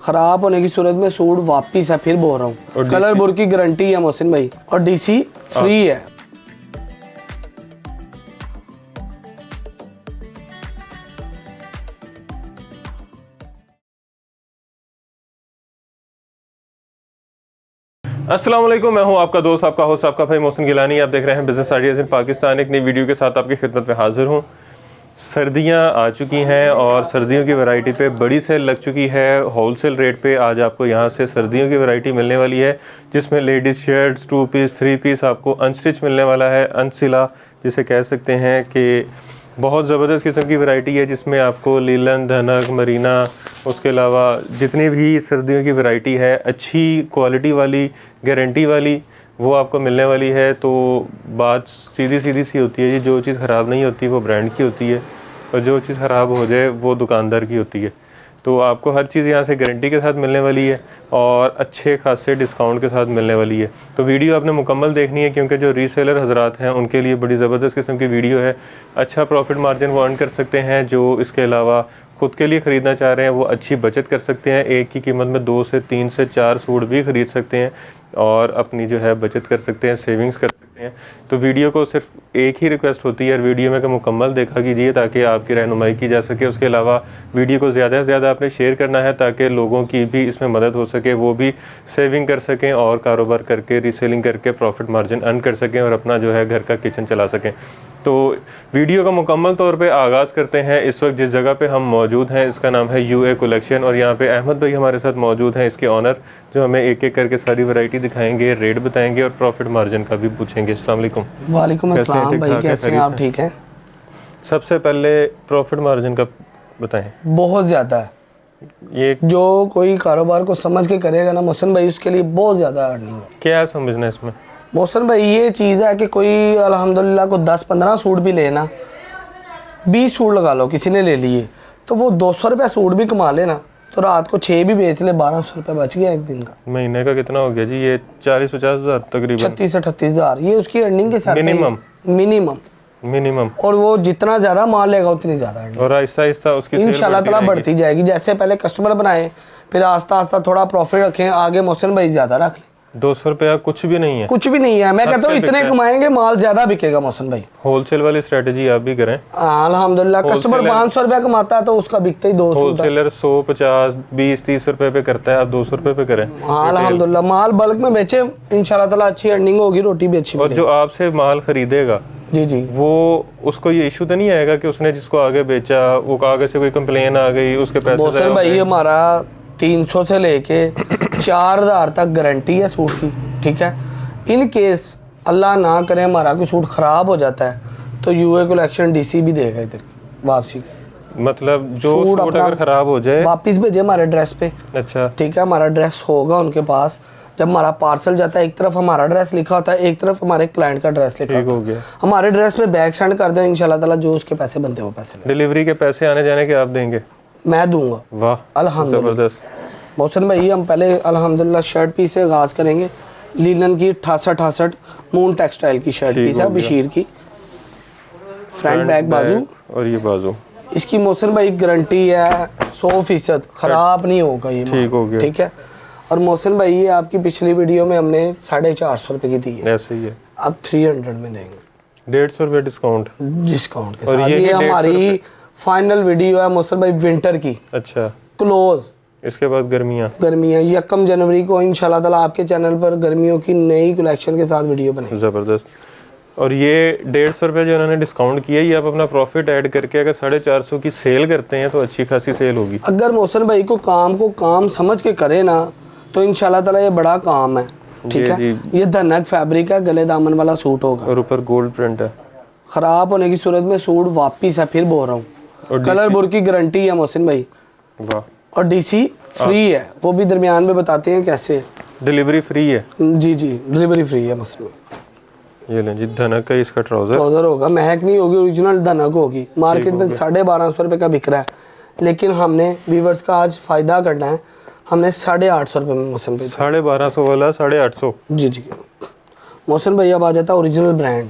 खराब होने की सूरत में सूट वापिस है, फिर बोल रहा हूँ। कलर बुर की गारंटी है मोहसिन भाई, और डीसी फ्री है। अस्सलाम वालेकुम, मैं हूं आपका दोस्त, आपका होस्ट, आपका भाई मोहसिन गिलानी। आप देख रहे हैं बिजनेस आइडियाज़ इन पाकिस्तान। एक नई वीडियो के साथ आपकी खिदमत में हाजिर हूं। सर्दियां आ चुकी हैं और सर्दियों की वैरायटी पे बड़ी सेल लग चुकी है। होलसेल रेट पे आज आपको यहां से सर्दियों की वैरायटी मिलने वाली है, जिसमें लेडीज़ शर्ट्स, 2 पीस 3 पीस आपको अनस्टिच मिलने वाला है। अनसिला जिसे कह सकते हैं कि बहुत ज़बरदस्त किस्म की वैरायटी है, जिसमें आपको लीलन, धनक, मरीना, उसके अलावा जितनी भी सर्दियों की वैरायटी है अच्छी क्वालिटी वाली, गारंटी वाली, वो आपको मिलने वाली है। तो बात सीधी सीधी सी होती है जी, जो चीज़ ख़राब नहीं होती वो ब्रांड की होती है, और जो चीज़ ख़राब हो जाए वो दुकानदार की होती है। तो आपको हर चीज़ यहाँ से गारंटी के साथ मिलने वाली है और अच्छे खासे डिस्काउंट के साथ मिलने वाली है। तो वीडियो आपने मुकम्मल देखनी है, क्योंकि जो रीसेलर हजरात हैं उनके लिए बड़ी ज़बरदस्त किस्म की वीडियो है। अच्छा प्रॉफिट मार्जिन वो अर्न कर सकते हैं। जो इसके अलावा ख़ुद के लिए ख़रीदना चाह रहे हैं वो अच्छी बचत कर सकते हैं। एक की कीमत में 2 से 3 से 4 सूट भी ख़रीद सकते हैं और अपनी जो है बचत कर सकते हैं, सेविंग्स कर सकते हैं। तो वीडियो को सिर्फ एक ही रिक्वेस्ट होती है, वीडियो में मुकम्मल देखा कीजिए ताकि आपकी रहनुमाई की जा सके। उसके अलावा वीडियो को ज़्यादा से ज़्यादा आपने शेयर करना है ताकि लोगों की भी इसमें मदद हो सके, वो भी सेविंग कर सकें और कारोबार करके, रीसेलिंग करके प्रॉफिट मार्जिन अर्न कर सकें और अपना जो है घर का किचन चला सकें। तो वीडियो का मुकम्मल तौर पे आगाज़ करते हैं। इस वक्त जिस जगह पे हम मौजूद हैं इसका नाम है यूए कलेक्शन, और यहाँ पे अहमद भाई हमारे साथ मौजूद हैं, इसके ऑनर, जो हमें एक एक करके सारी वैरायटी दिखाएंगे, रेट बताएंगे और प्रॉफिट मार्जिन का भी पूछेंगे। अस्सलाम वालेकुम। वालेकुम अस्सलाम भाई, कैसे हैं आप? ठीक हैं। सबसे पहले प्रॉफिट मार्जिन का बताएं। बहुत ज़्यादा है ये, जो कोई कारोबार को समझ के करेगा ना मोहसिन भाई, उसके लिए बहुत ज़्यादा अर्निंग है। क्या समझना है इसमें मोहसिन भाई? ये चीज़ है कि कोई अल्हम्दुलिल्लाह को 10-15 सूट भी लेना, 20 सूट लगा लो किसी ने ले लिए, तो वो 200 रुपये सूट भी कमा लेना, तो रात को 6 भी बेच ले, 1200 रुपये बच गया एक दिन का। महीने का कितना हो गया जी? ये 40-50 हज़ार तकरीबन, 36 से 38 हज़ार, ये उसकी अर्निंग के साथ मिनिमम। और वो जितना ज़्यादा माल लेगा उतनी ज़्यादा अर्निंग, और आहिस्ता आहिस्ता उसकी इंशाल्लाह ताला बढ़ती जाएगी। जैसे पहले कस्टमर बनाए, फिर आस्ता आस्ता थोड़ा प्रॉफिट रखें, आगे मोहसिन भाई ज़्यादा रख लें। 200 रुपया कुछ भी नहीं है, कुछ भी नहीं है। मैं कहता हूँ इतने कमाएंगे, माल ज्यादा बिकेगा मोहसिन भाई। होलसेल वाली स्ट्रेटजी आप भी करें। अल्हम्दुलिल्लाह, कस्टमर 500 रुपया कमाता है तो उसका बिकता ही 200। होलसेलर 100, 50, 20, 30 रुपए पे करता है, आप 200 रुपए पे करें। हाँ अल्हम्दुलिल्लाह, माल बल्क में बेचे, इंशाल्लाह ताला अच्छी अर्निंग होगी, रोटी भी अच्छी। और जो आपसे माल खरीदेगा जी, वो, उसको ये इशू तो नहीं आएगा कि उसने जिसको आगे बेचा वो आगे से कोई कंप्लेन आ गई, उसके पैसे मोहसिन भाई हमारा 300 से लेके 4000 तक गारंटी है सूट की, ठीक है। इन केस अल्लाह ना करे हमारा कोई सूट ख़राब हो जाता है तो यूए कलेक्शन डीसी भी देगा इधर वापसी। मतलब जो सूट अगर ख़राब हो जाए वापस भेजे हमारे एड्रेस पे। अच्छा, ठीक है। हमारा एड्रेस होगा उनके पास। जब हमारा पार्सल जाता है, एक तरफ हमारा एड्रेस लिखा होता है, एक तरफ हमारे क्लाइंट का एड्रेस लिखा होता है। हो गया। हमारे एड्रेस पे बैग सेंड कर दो, इंशाल्लाह ताला जो उसके पैसे बनते हैं वो पैसे। डिलीवरी के पैसे आने जाने के आप देंगे? मैं दूंगा। वाह, अल्हम्दुलिल्लाह। मोहसिन भाई हम पहले अल्हम्दुलिल्लाह शर्ट पीस से आगाज़ करेंगे। लीलन की 68 मून टेक्सटाइल की शर्ट पीस है, बशीर की। फ्रंट बैक बाजू, और ये बाजू इसकी मोहसिन भाई गारंटी है 100%, ख़राब नहीं होगा ये। ठीक हो गया, ठीक है। और मोहसिन भाई ये आपकी पिछली वीडियो में हमने 450 रुपये की दी है, ऐसे ही है। अब 300 में देंगे, 150 रुपये डिस्काउंट के साथ। ये हमारी फाइनल वीडियो है मोहसिन भाई विंटर की। अच्छा, क्लोज। इसके बाद गर्मियाँ 1 जनवरी को इंशाल्लाह ताला आपके चैनल पर गर्मियों की नई कलेक्शन के साथ वीडियो बनेगी, ज़बरदस्त। और ये 150 रुपये जो उन्होंने डिस्काउंट किया, ये आप अपना प्रॉफिट ऐड करके अगर 450 की सेल करते हैं तो अच्छी खासी सेल होगी। अगर मोहसिन भाई को काम समझ के करे ना तो इंशाल्लाह ताला ये बड़ा काम है, ठीक है। ये धनक फैब्रिक है, गले दामन वाला सूट होगा और ऊपर गोल्ड प्रिंट है। ख़राब होने की सूरत में सूट वापिस है, फिर बोल रहा हूँ। कलर बुर की गारंटी है मोहसिन भाई। वाह। और डीसी फ्री है, वो भी दरमियान में बताते हैं कैसे। डिलीवरी फ्री है? जी, डिलीवरी फ्री है मोहसिन भाई। ये लें जी, धनक का इसका ट्राउज़र होगा, महक नहीं होगी, ओरिजिनल धनक होगी। मार्केट में 1250 रुपये का बिक रहा है, लेकिन हमने व्यूवर्स का आज फ़ायदा करना है, हमने 850 रुपये में मोहसिन भाई। 1250 वाला 850? जी। मोहसिन भाई अब आ जाता है ओरिजिनल ब्रांड,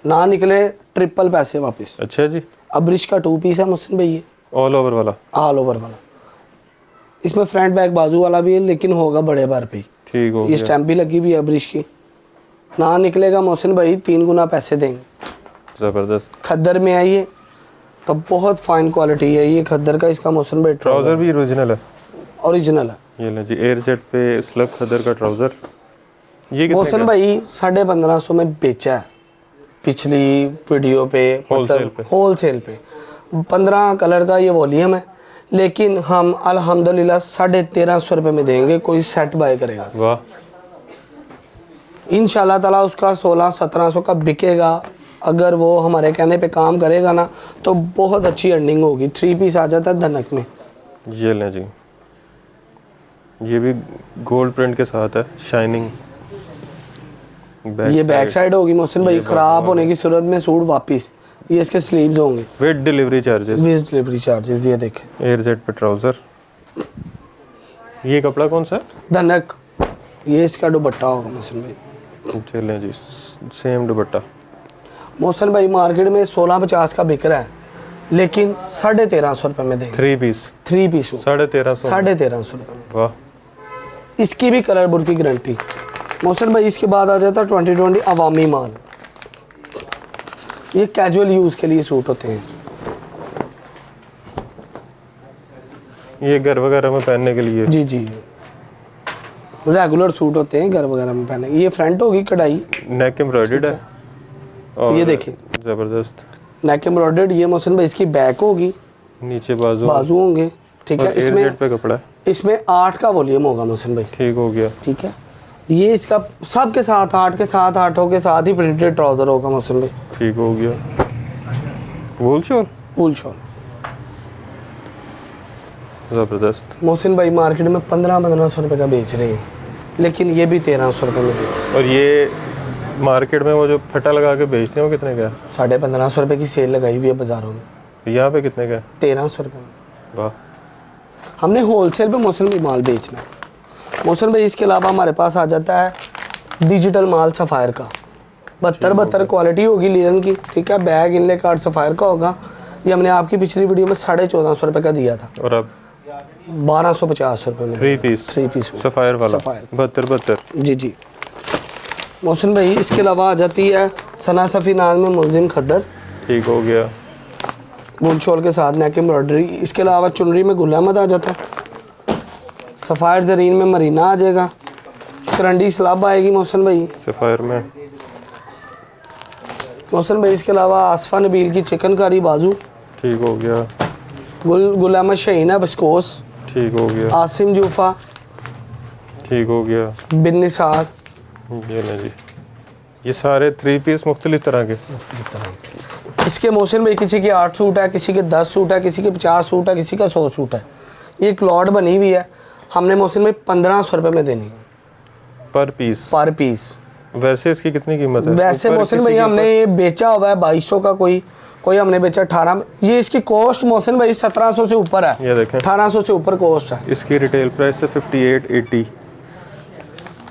ना निकले ट्रिपल पैसे वापस। अच्छा जी। अब रिच का 2 पीस है मोहसिन भाई, ये ऑल ओवर वाला इसमें फ्रंट बैक बाजू वाला भी है, लेकिन होगा बड़े बार पे। ठीक हो ये गया। स्टैम्प भी लगी हुई है ब्रिश की। ना निकलेगा मोहसिन भाई 3 गुना पैसे देंगे। ज़बरदस्त। खद्दर में है ये, तो बहुत फाइन क्वालिटी है ये खद्दर का। इसका मोहसिन भाई ट्राउज़र भी ओरिजिनल है। ओरिजिनल है। ये ले जी, एयर जेट पे स्लब खद्दर का ट्राउज़र। ये कितने मोहसिन का? भाई 1550 में बेचा है पिछली वीडियो पे, होलसेल मतलब होलसेल पे। 15 कलर का ये वॉल्यूम है, लेकिन हम अल्हम्दुलिल्लाह 1350 रुपये में देंगे। कोई सेट बाय करेगा वाह। इंशाल्लाह ताला उसका 1600-1700 का बिकेगा। अगर वो हमारे कहने पे काम करेगा ना तो बहुत अच्छी अर्निंग होगी। 3 पीस आ जाता है धनक में। ये लें जी, ये भी गोल्ड प्रिंट के साथ है, शाइनिंग। ये बैक साइड होगी मोहसिन भाई। ख़राब होने की सूरत में सूट वापस। ये इसके स्लीव्स होंगे with delivery charges. With delivery charges. ये देखें एयर जेट पे ट्राउज़र। ये कपड़ा कौन सा है? धनक। ये इसका दुपट्टा होगा मोहसिन भाई। चलें जी, सेम दुपट्टा। मोहसिन भाई मार्केट में 1650 का बिक रहा है, लेकिन 1350 रुपये में देंगे। 3 पीस 3 पीस 1350। 1350 रुपये में। वाह। इसकी भी कलर बुर की गारंटी। मोहसिन भाई इसके बाद आ जाता है 2020 अवामी माल। ये कैजुअल यूज़ के लिए सूट होते हैं। ये घर वगैरह में पहनने के लिए। जी जी, रेगुलर सूट होते हैं घर वगैरह में पहने। ये फ्रंट होगी कढ़ाई, नेक एम्ब्रॉयडर्ड है। और ये देखिए ज़बरदस्त। नेक एम्ब्रॉयडर्ड। ये मोहसिन भाई इसकी बैक होगी, नीचे बाजू बाजू होंगे। ठीक है। और एयर इसमें जेट पे कपड़ा है। इसमें 8 का वॉल्यूम होगा मोहसिन भाई। ठीक हो गया। ठीक है। ये इसका सब के साथ 8 के साथ 8 के साथ ही प्रिंटेड ट्राउजर होगा मोहसिन भाई। ठीक हो गया। वूल शॉल। Full shawl. ज़बरदस्त। मोहसिन भाई मार्केट में 1500 रुपये का बेच रहे हैं, लेकिन ये भी 1300 रुपये में दे। और ये मार्केट में वो जो फटा लगा के बेचते हैं वो कितने का है? 1550 रुपये की सेल लगाई हुई है बाज़ारों में। यहाँ पे कितने का है? 1300 रुपये में। वाह। हमने होलसेल पे मोहसिन भाई माल बेचना है। मोहसिन भाई इसके अलावा हमारे पास आ जाता है डिजिटल माल सफ़ायर का। 72 क्वालिटी होगी लीलन की। ठीक है। बैग इनले कार्ड सफ़ायर का होगा। ये हमने आपकी पिछली वीडियो में 1450 रुपये का दिया था। और अब 1250 रुपये में 3 पीस 3 पीस सफ़ायर वाला। सफ़ायर। 72। जी जी। मोहसिन भाई इसके अलावा आ जाती है सना सफ़ी नाज में मुलजिम खद्दर। ठीक हो गया। वुल शॉल के साथ नेक एम्ब्रॉयडरी। इसके अलावा चुनरी में गुल अहमद आ जाता है। सफ़ायर ज़रीन में मरीना आ जाएगा। करंडी स्लब आएगी मोहसिन भाई। सफ़ायर में। मोहसिन भाई इसके अलावा आसफा नबील की चिकनकारी बाजू। ठीक हो गया। गुल अहमद शहीन है विस्कोस। ठीक हो गया। आसिम जूफा। ठीक हो गया। बिन निसार। ये ले जी, ये सारे 3 पीस मुख्तलिफ तरह के। इसके मोहसिन भाई किसी के 8 सूट है, किसी के 10 सूट है, किसी के 50 सूट है, किसी का 100 सूट है। ये एक लॉट बनी हुई है। हमने मोहसिन भाई 1500 रुपये में देनी है पर पीस। पर पीस। वैसे इसकी कितनी कीमत है? वैसे ऊपर मोहसिन किसी भाई के हमने ये बेचा हुआ है 2200 का। कोई हमने बेचा 18। ये इसकी कॉस्ट मोहसिन भाई 1700 से ऊपर है। ये देखें, 1800 से ऊपर कॉस्ट है। इसकी रिटेल प्राइस है 5880।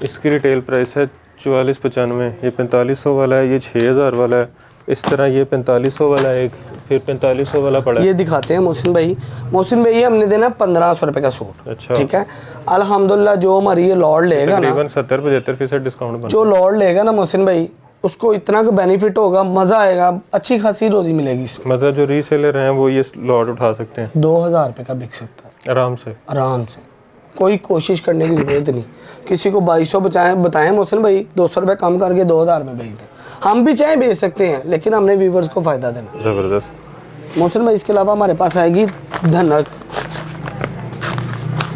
इसकी रिटेल प्राइस है 4495। ये 4500 वाला है, ये 6000 वाला है। इस तरह ये 4500 वाला है एक, फिर 4500 वाला पड़ा है। ये दिखाते हैं मोहसिन भाई। मोहसिन भाई ये हमने देना 1500 रुपये का सूट। अच्छा। ठीक है। अल्हम्दुलिल्लाह जो हमारी ये लॉर्ड लेगा ना, तकरीबन 70-75% डिस्काउंट बन। जो लॉर्ड लेगा ना मोहसिन भाई, उसको इतना का बेनिफिट होगा, मज़ा आएगा, अच्छी खासी रोजी मिलेगी इसमें। मतलब जो रीसेलर हैं वो ये लॉट उठा सकते हैं 2000 रुपये का बिक सकता है आराम से। आराम से। कोई कोशिश करने की ज़रूरत नहीं। किसी को 2200 बताएं मोहसिन भाई, 200 रुपये कम करके 2000 में बेच दें। हम भी चाहे बेच सकते हैं, लेकिन हमने व्यूवर्स को फ़ायदा देना। ज़बरदस्त। मोहसिन भाई इसके अलावा हमारे पास आएगी धनक।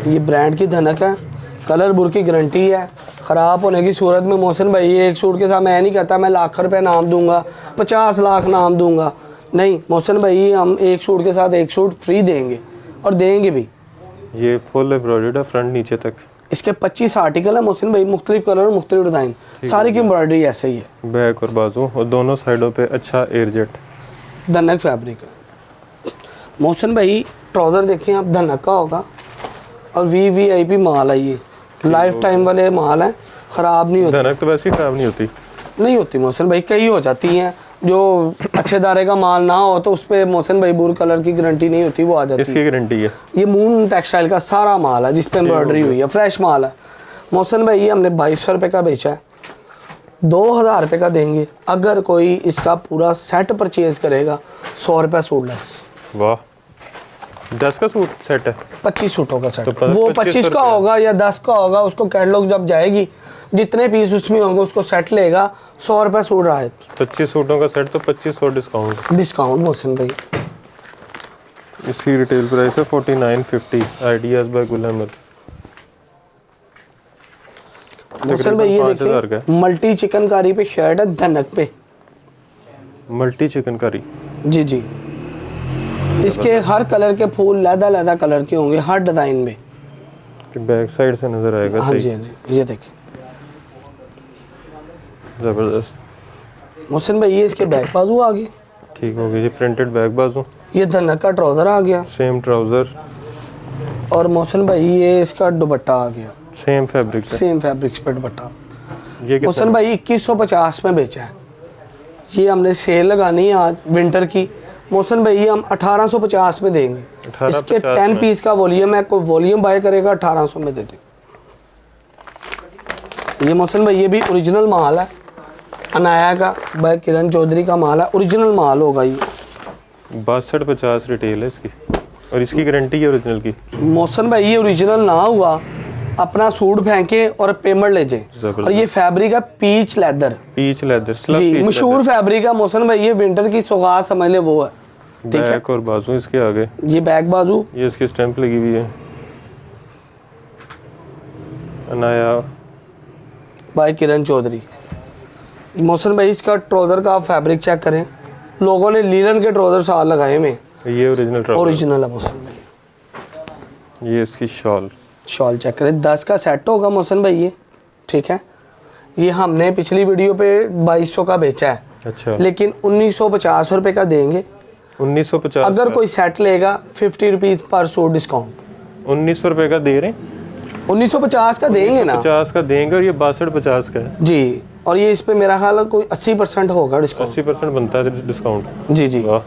ये ब्रांड की धनक है। कलर बुर की गारंटी है। ख़राब होने की सूरत में मोहसिन भाई ये एक सूट के साथ मैं नहीं कहता मैं लाख रुपए नाम दूंगा, 50 लाख नाम दूंगा। नहीं मोहसिन भाई, हम एक सूट के साथ एक सूट फ्री देंगे और देंगे भी। ये फुल एम्ब्रॉयडर्ड है फ्रंट नीचे तक। इसके 25 आर्टिकल है मोहसिन भाई, मुख्तलिफ कलर और मुख्तलिफ डिज़ाइन। सारी की एम्ब्रॉयडरी ऐसे ही है। बैक और बाजू और दोनों साइडों पे अच्छा एयर जेट धनक फैब्रिक है। मोहसिन भाई ट्राउज़र देखें आप, धनक का होगा और VIP माल है। ये लाइफ टाइम वाले माल हैं, ख़राब नहीं होते। धनक तो वैसे ही ख़राब नहीं होती। नहीं होती मोहसिन भाई, कई हो जाती हैं जो अच्छे दारे का माल ना हो तो उस पर मोहसिन भाई बुर कलर की गारंटी नहीं होती, वो आ जाती है। इसकी गारंटी है। ये मून टेक्सटाइल का सारा माल है जिस पे एम्ब्रॉयडरी हुई है, फ्रेश माल है। मोहसिन भाई ये हमने 2200 रुपये का बेचा है, 2000 रुपये का देंगे। अगर कोई इसका पूरा सेट परचेज करेगा 100 रुपये सूट लेस। वाह, 10 का सूट सेट है, 25 सूटों का सेट। तो वो 25 का होगा या 10 का होगा, उसको कैटलॉग जब जाएगी जितने पीस उसमें होंगे उसको सेट लेगा, 100 रुपये सूट रहा है। 25 सूटों का सेट तो 2500 डिस्काउंट। डिस्काउंट मोहसिन भाई। इसकी रिटेल प्राइस है 4950। Ideas bye Gul Ahmed. मोहसिन भाई ये 5000 का देखिए मल्टी चिकनकारी पे शर्ट है, धनक पे मल्टी चिकन करी। जी जी। इसके हर कलर के फूल लहदा कलर के होंगे हर डिजाइन में। बैक साइड से नजर आएगा। हाँ सही, जी हाँ जी, ये देखिए जबरदस्त। मोहसिन भाई ये इसके बैक बाजू आ गए। ठीक हो गया। ये प्रिंटेड बैक बाजू, ये धनक का ट्राउजर आ गया, सेम ट्राउजर, और मोहसिन भाई ये इसका दुपट्टा आ गया, सेम फैब्रिक है। सेम फैब्रिक पे दुपट्टा। ये कितना? मोहसिन भाई 2150 में बेचा है। ये हमने सेल लगानी है आज विंटर की। मोहसिन भाई ये हम 1850 में देंगे। 1850 इसके 10 में। पीस का वॉल्यूम है, कोई वॉल्यूम बाय करेगा 1800 में दे देंगे। ये मोहसिन भाई ये भी ओरिजिनल माल है, अनाया का बाय किरण चौधरी का माल है, ओरिजिनल माल होगा ये। 6250 रिटेल है इसकी, और इसकी गारंटी है ओरिजिनल की। मोहसिन भाई ये ओरिजिनल ना हुआ अपना सूट फेंके और पेमेंट ले जाए। जबरदस्त। और ये फैब्रिक है peach leather peach leather, slub जी, पीच मशहूर फैब्रिक है मोहसिन भाई। ये विंटर की सौगात समझ ले वो है। लेदर। ठीक है, बैक और बाजू इसके आगे, ये बैक बाजू ये इसकी स्टैंप लगी हुई है, अनाया। बाय किरण चौधरी। मोहसिन भाई इसका ट्राउजर का आप फैब्रिक चेक करें, लोगों ने लीलन के ट्राउजर साल लगाए में, ये ओरिजिनल ट्राउजर। ओरिजिनल है मोहसिन भाई। ये इसकी शॉल, शॉल चेक करें, 10 का सेट होगा मोहसिन भाई ये। ठीक है, ये हमने पिछली वीडियो पे 2200 का बेचा है, अच्छा, लेकिन 1950 रुपये का देंगे। 1950। अगर कोई सेट लेगा 50 रुपीज़ पर सूट डिस्काउंट। 1900 रुपए का दे रहे हैं, 1950 का देंगे ना 50 का देंगे, और ये 6250 का है। जी। और ये इस पे मेरा ख्याल है कोई 80% होगा डिस्काउंट। 80% बनता है डिस्काउंट। जी जी। वाह,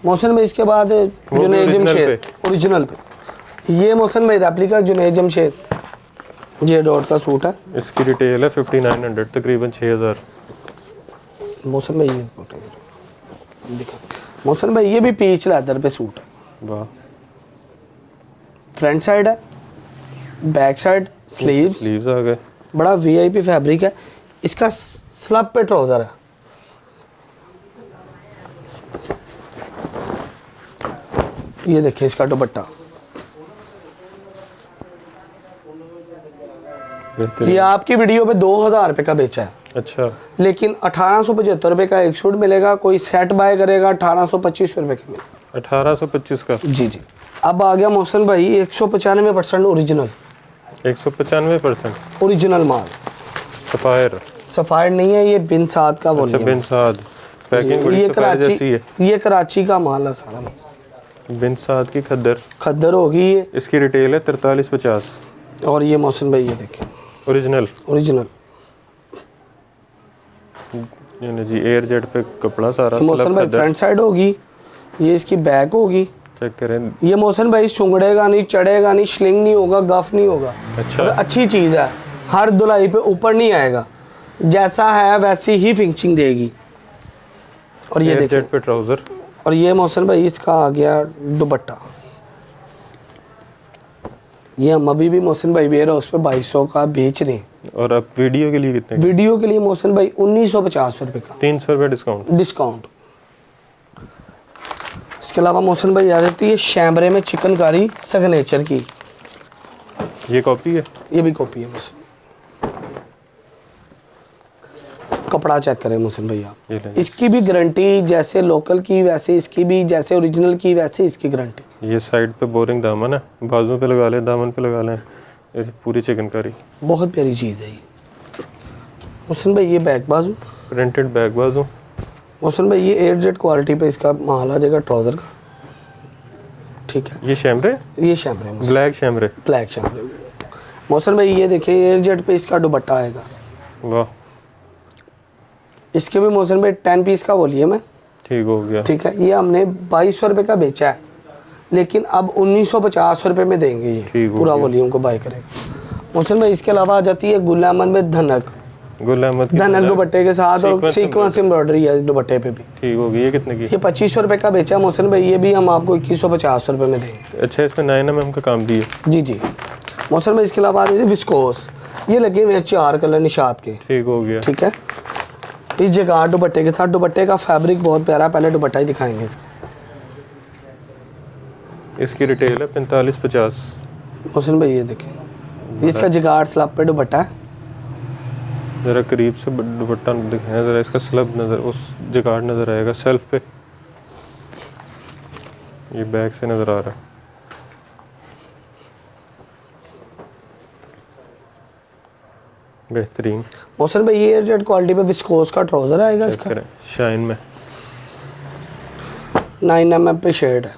मोहसिन भाई इसके बाद जुनैद original जमशेद, ओरिजिनल पे। ये मोहसिन भाई रेप्लिका जुनैद जमशेद, ये डॉट का सूट है। इसकी रिटेल है 5900, तकरीबन 6000। मोहसिन भाई ये देखो, मोहसिन भाई ये भी पीच लेदर पे सूट है। वाह, फ्रंट साइड है, बैक साइड स्लीव्स, स्लीव्स आ गए। बड़ा वीआईपी फैब्रिक है। इसका स्लब पे ट्राउजर है। ये देखिए इसका दुपट्टा, ये आपकी वीडियो पे 2000 रुपये का बेचा है, अच्छा, लेकिन 1875 रुपये का एक सूट मिलेगा। कोई सेट बाय करेगा 1825 रुपये का मिलेगा। 1825 का। जी जी। अब आ गया मोहसिन भाई 195% ओरिजिनल, 195% ओरिजिनल माल। सफायर। सफायर नहीं है, ये बिन साद का अच्छा, वॉल्यूम बिन साद। पैकिंग बड़ी ये सफायर जैसी है। ये कराची का माल है सारा। बिन साद की खद्दर। खद्दर होगी ये। इसकी रिटेल है 4350। और ये मोहसिन भाई ये देखिए ओरिजिनल, ओरिजिनल यानी जी एयर जेट पे कपड़ा सारा। मोहसिन स्लब भाई खद्दर। फ्रंट साइड होगी, ये इसकी बैक होगी। चेक करें। ये मोहसिन भाई सुंगड़ेगा नहीं, चढ़ेगा नहीं, श्लिंग नहीं होगा, गफ नहीं होगा। अच्छा, मतलब अच्छी चीज़ है, हर धुलाई पे ऊपर नहीं आएगा, जैसा है वैसी ही फिनिशिंग देगी। और ये एयर देखिए, जेट पे ट्राउजर। और ये मोहसिन भाई इसका आ गया दुपट्टा। ये हम अभी भी मोहसिन भाई वेयर हाउस पे 2200 का बेच रहे हैं। और अब वीडियो के लिए कितने? वीडियो के लिए मोहसिन भाई 1950 रुपये का 300 रुपये डिस्काउंट। डिस्काउंट। इसके अलावा मोहसिन भाई आ जाती है शैमरे में चिकनकारी सिग्नेचर की, ये कॉपी है, ये भी कॉपी है मोहसिन। कपड़ा चेक करें मोहसिन भैया, ये लें। इसकी भी गारंटी जैसे लोकल की वैसे इसकी भी, जैसे ओरिजिनल की वैसे इसकी गारंटी। ये साइड पे बोरिंग दामन है, बाजू पे लगा लें, दामन पे लगा लें, ये पूरी चिकनकारी। बहुत प्यारी चीज़ है ये मोहसिन भाई। ये बैक बाजू, प्रिंटेड बैक बाजू। मोहसिन भाई ये एयर जेट क्वालिटी पे इसका माल आ जाएगा ट्राउज़र का। ठीक है, ये शैमरे, ये शैमरे मोहसिन, ब्लैक शैमरे। ब्लैक शैमरे। मोहसिन भाई ये देखिए एयर जेट पे इसका दुपट्टा आएगा। वाह, इसके भी मोहसिन भाई 10 पीस का वॉल्यूम है, ठीक हो गया। ठीक है। ये हमने 2200 रुपये का बेचा है, लेकिन अब 1950 रुपये में देंगे ये ठीक हो पूरा गया। वॉल्यूम को बाय करेंगे। मोहसिन भाई इसके अलावा आ जाती है गुल अहमद में धनक, गुल अहमद की धनक तरह दुपट्टे के साथ और सीक्वेंस सीक्वेंस एम्ब्रॉयडरी है इस दुपट्टे पे भी। ठीक हो गया। ये कितने की? ये 2500 रुपये का बेचा है मोहसिन भाई, ये भी हम आपको 2150 रुपये में देंगे। अच्छा, इसमें 9mm का काम भी है। जी जी मोहसिन भाई इसके अलावा आ रही है विस्कोस, ये लगे हुए हैं 4 कलर निशात के, ठीक हो गया। ठीक है। इस जगह दुपट्टे के साथ, दुपट्टे का फैब्रिक बहुत प्यारा, पहले दुपट्टा ही दिखाएंगे इसका। इसकी रिटेल है 45-50। मोहसिन भाई ये देखें, इसका जिगाड़ स्लब पे दुपट्टा है। ज़रा करीब से दुपट्टा दिखाएं, ज़रा इसका स्लब नज़र, उस जगाड़ नज़र आएगा सेल्फ पे, ये बैक से नज़र आ रहा है। बेहतरीन। मोहसिन भाई ये रेड क्वालिटी पे विस्कोस का ट्राउजर आएगा चेक इसका, करें, शाइन में 9mm पे शेड है।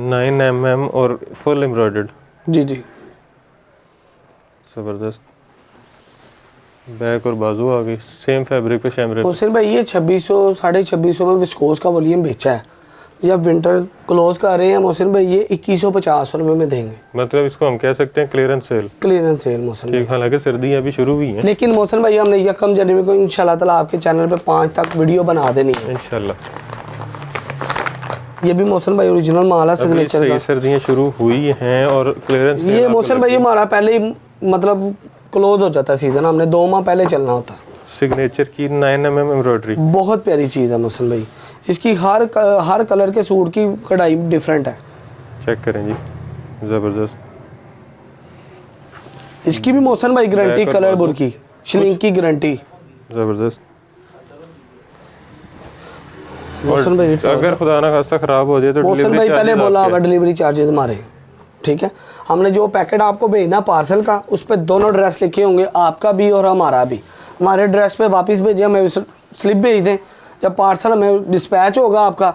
9mm और फुल एम्ब्रॉयडर्ड, जी जी ज़बरदस्त। बैक और बाजू आ गई, सेम फैब्रिक पे शैमरे। मोहसिन भाई ये 2600 2650 में विस्कोस का वॉल्यूम बेचा है। जब विंटर क्लोज कर रहे हैं मोहसिन भाई, ये 2150 रुपये में देंगे। मतलब इसको हम कह सकते हैं clearance sale. Clearance sale Mohsin भाई। ठीक, हालांकि सर्दियाँ अभी शुरू हुई हैं लेकिन मोहसिन भाई हमने 1 जनवरी को इंशाल्लाह ताला आपके चैनल पे 5 तक वीडियो बना देनी है इंशाल्लाह। ये भी मोहसिन भाई ओरिजिनल माल है, अभी सिग्नेचर सही का। सर्दियाँ शुरू हुई हैं और क्लियरेंस ये मोहसिन भाई हमारा पहले ही मतलब क्लोज हो जाता है सीजन, हमने 2 माह पहले चलना होता है। सिग्नेचर की 9mm एम्ब्रॉयडरी, बहुत प्यारी चीज़ है मोहसिन भाई, इसकी हर कलर के सूट की कढ़ाई डिफरेंट है। चेक करें जी, ज़बरदस्त। इसकी भी मोहसिन भाई गारंटी, Black और कलर बाजू। बुर की श्रिंक की गारंटी। ज़बरदस्त। मोहसिन भाई अगर खुदा ना खास्ता ख़राब हो जाए तो मोहसिन डिलीवरी भाई पहले चार्जेस बोला आपके होगा डिलीवरी चार्जेस हमारे, ठीक है। हमने जो पैकेट आपको भेजना पार्सल का, उस पर दोनों एड्रेस लिखे होंगे, आपका भी और हमारा भी। हमारे एड्रेस पे वापस भेजें, हमें स्लिप भेज दें। जब पार्सल हमें डिस्पैच होगा आपका,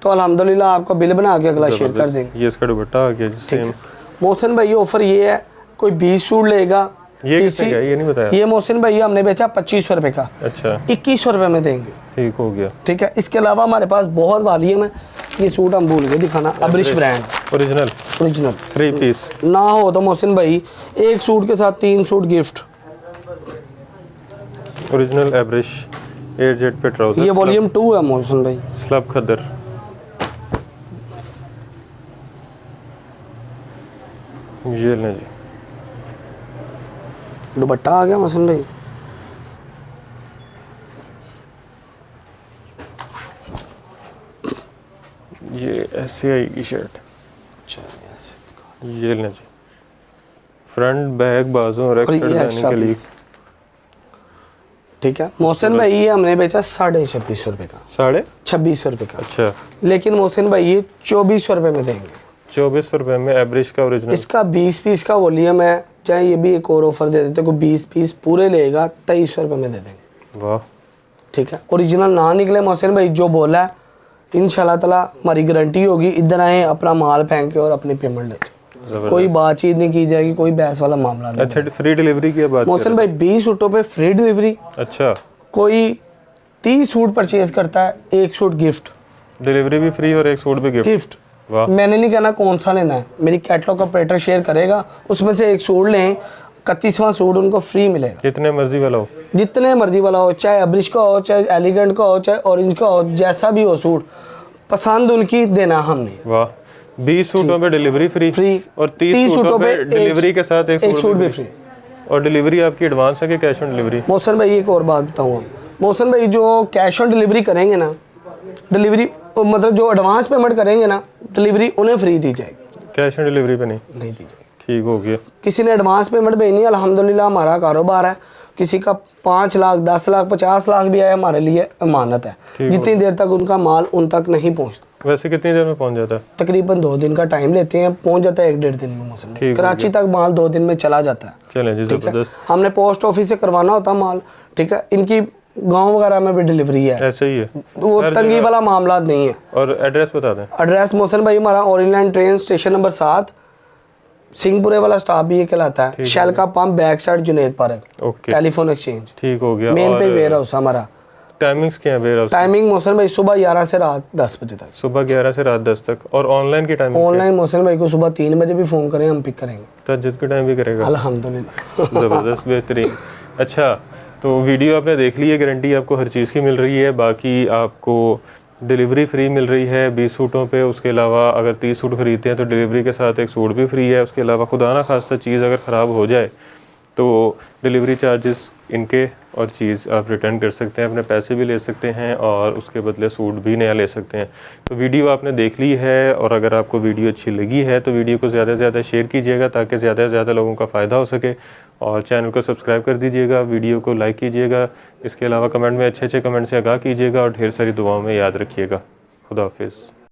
तो अल्हम्दुलिल्लाह आपका बिल बना के अगला शेयर कर देंगे। ये इसका दुपट्टा आ गया जी, ठीक सेम। है मोहसिन भाई, ये ऑफर ये है, कोई 20 सूट लेगा। ये कितने का है? ये नहीं बताया। ये मोहसिन भाई हमने बेचा 2500 रुपये का, अच्छा, 2100 रुपये में देंगे। ठीक हो गया। ठीक है। इसके अलावा हमारे पास बहुत वॉल्यूम है। ये सूट हम भूल गए दिखाना, Abrish brand original original 3 piece. ना हो तो मोहसिन भाई एक सूट के साथ 3 सूट गिफ्ट। ओरिजिनल एब्रिश 8 पे ट्राउजर। ये वॉल्यूम 2 है मोहसिन भाई। स्लब खद्दर, ये लें जी। दुपट्टा आ गया मोहसिन भाई। ये ऐसे आएगी शर्ट, ये लें जी। फ्रंट बैक बाजू और और एक्स्ट्रा ये डिजाइनिंग एक्स्ट्रा के लिए। पीस। ठीक है मोहसिन भाई, ये हमने बेचा 2650 रुपये का, 2600 रुपये का। अच्छा, लेकिन मोहसिन भाई ये 2400 रुपये में देंगे। 2400 रुपये में एब्रिश का ओरिजिनल। इसका 20 पीस का वॉल्यूम है, चाहे ये भी एक और ऑफर दे देते, कोई 20 पीस पूरे लेगा 2300 रुपये में दे देंगे। वाह, ठीक है। ओरिजिनल ना निकले मोहसिन भाई, जो बोला है इंशाल्लाह ताला हमारी गारंटी होगी। इधर आए, अपना माल फेंक के और अपनी पेमेंट ले जाओ, जबरदस्त। कोई बातचीत नहीं की जाएगी, कोई बहस वाला मामला नहीं। अच्छा, फ्री डिलीवरी की बात मोहसिन भाई 20 सूटों पे फ्री डिलीवरी। अच्छा, कोई 30 सूट परचेज करता है, 1 सूट गिफ्ट। डिलीवरी भी फ्री और एक सूट भी गिफ्ट। गिफ्ट वाह, मैंने नहीं कहना कौन सा लेना है, मेरी कैटलॉग ऑपरेटर शेयर करेगा, उसमें से एक सूट लें, 31वां सूट उनको फ्री मिलेगा। जितने मर्जी वाला हो, जितने मर्जी वाला हो, चाहे अब्रिश का हो, चाहे एलिगेंट का हो, चाहे ऑरेंज का हो, जैसा भी हो सूट पसंद उनकी देना हमने। वाह। 20 सूटों पे डिलीवरी फ्री फ्री और 30 सूटों पे डिलीवरी के साथ एक सूट भी फ्री। और डिलीवरी आपकी एडवांस है कि कैश ऑन डिलीवरी? मोहसिन भाई एक और बात बताऊँ, मोहसिन भाई जो कैश ऑन डिलीवरी करेंगे ना, डिलीवरी मतलब जो एडवांस पेमेंट करेंगे ना, डिलीवरी उन्हें फ्री दी जाएगी, कैश ऑन डिलीवरी पे नहीं दी जाएगी। ठीक हो गया। किसी ने एडवांस पेमेंट भेजनी है, अल्हम्दुलिल्लाह हमारा कारोबार है, किसी का 5 लाख 10 लाख 50 लाख भी आया, हमारे लिए अमानत है। जितनी देर तक उनका माल उन तक नहीं पहुंचता। वैसे कितनी देर में पहुंच जाता है? तकरीबन 2 दिन का टाइम लेते हैं, पहुंच जाता है 1-1.5 दिन में। मोहसिन ठीक कराची तक माल 2 दिन में चला जाता है। चलें जी, ठीक है। जबरदस्त। हमने पोस्ट ऑफिस से करवाना होता माल, ठीक है। इनकी गांव वगैरह में भी डिलीवरी है, ऐसे ही है, वो हर तंगी जगह। वाला मामला नहीं है। और एड्रेस बता दें। एड्रेस मोहसिन भाई हमारा ऑरिजिनल ट्रेन स्टेशन नंबर 7, सिंहपुरे वाला स्टाफ भी ये कहलाता है, शेल का pump back side Junaid park, okay, telephone exchange ठीक हो गया। मेन पे और वेयर हाउस हमारा। टाइमिंग्स क्या है वेयर हाउस? टाइमिंग मोहसिन भाई सुबह 11 से रात 10 बजे तक। सुबह 11 से रात 10 तक। और ऑनलाइन की टाइमिंग? ऑनलाइन मोहसिन भाई को सुबह 3 बजे भी फ़ोन करें हम पिक करेंगे। तहज्जुद के टाइम भी करेगा? अल्हम्दुलिल्लाह। ज़बरदस्त, बेहतरीन। अच्छा, तो वीडियो आपने देख ली है, गारंटी आपको हर चीज़ की मिल रही है। बाकी आपको डिलीवरी फ्री मिल रही है 20 सूटों पे। उसके अलावा अगर 30 सूट ख़रीदते हैं तो डिलीवरी के साथ एक सूट भी फ्री है। उसके अलावा खुदा ना खास्ता चीज़ अगर ख़राब हो जाए तो डिलीवरी चार्जेस इनके और चीज़ आप रिटर्न कर सकते हैं, अपने पैसे भी ले सकते हैं और उसके बदले सूट भी नया ले सकते हैं। तो वीडियो आपने देख ली है, और अगर आपको वीडियो अच्छी लगी है तो वीडियो को ज़्यादा से ज़्यादा शेयर कीजिएगा ताकि ज़्यादा से ज़्यादा लोगों का फ़ायदा हो सके। और चैनल को सब्सक्राइब कर दीजिएगा, वीडियो को लाइक कीजिएगा। इसके अलावा कमेंट में अच्छे अच्छे कमेंट से आगाह कीजिएगा और ढेर सारी दुआओं में याद रखिएगा। खुदा हाफिज़।